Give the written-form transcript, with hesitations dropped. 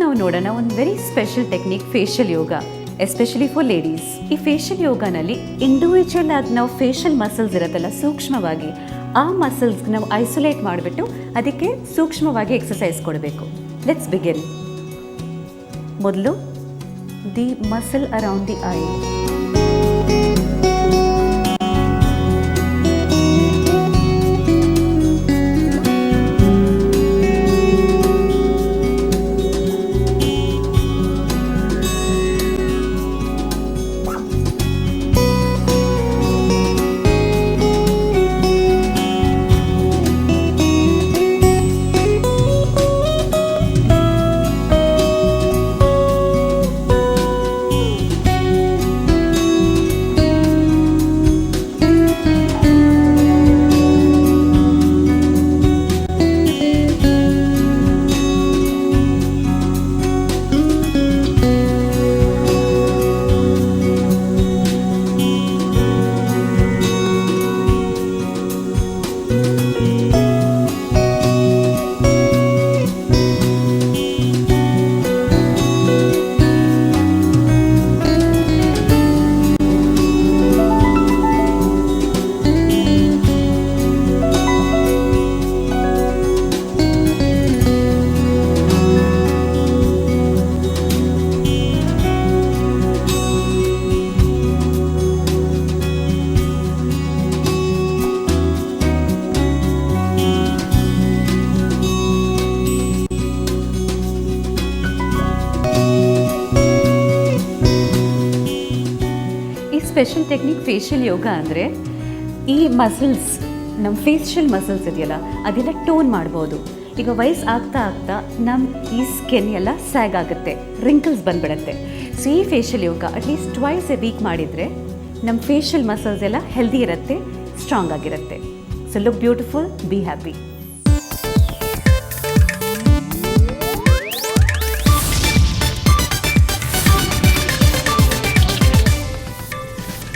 ನಾವು ನೋಡೋಣ ಒಂದು very special technique facial yoga, especially for ladies. ಈ ಫೇಶಿಯಲ್ ಯೋಗನಲ್ಲಿ ಇಂಡಿವಿಜುವಲ್ ಆಗಿ ನಾವು ಫೇಶಿಯಲ್ ಮಸಲ್ಸ್ ಇರುತ್ತಲ್ಲ, ಸೂಕ್ಷ್ಮವಾಗಿ ಆ ಮಸಲ್ಸ್ ನಾವು ಐಸೋಲೇಟ್ ಮಾಡಿಬಿಟ್ಟು ಅದಕ್ಕೆ ಸೂಕ್ಷ್ಮವಾಗಿ ಎಕ್ಸಸೈಸ್ ಕೊಡಬೇಕು. Let's begin. ಮೊದಲು the muscle around the eye. Special technique facial yoga ಅಂದರೆ ಈ ಮಸಲ್ಸ್, ನಮ್ಮ ಫೇಶಿಯಲ್ ಮಸಲ್ಸ್ ಇದೆಯಲ್ಲ ಅದೆಲ್ಲ ಟೋನ್ ಮಾಡ್ಬೋದು. ಈಗ ವಯಸ್ಸು ಆಗ್ತಾ ಆಗ್ತಾ ನಮ್ಮ ಈ ಸ್ಕಿನ್ ಎಲ್ಲ ಸ್ಯಾಗ್ ಆಗುತ್ತೆ, ರಿಂಕಲ್ಸ್ ಬಂದ್ಬಿಡುತ್ತೆ. ಸೊ ಈ facial yoga at least twice a week ಮಾಡಿದರೆ ನಮ್ಮ ಫೇಶಿಯಲ್ ಮಸಲ್ಸ್ ಎಲ್ಲ ಹೆಲ್ದಿ ಇರುತ್ತೆ, ಸ್ಟ್ರಾಂಗ್ ಆಗಿರುತ್ತೆ. So look beautiful, be happy.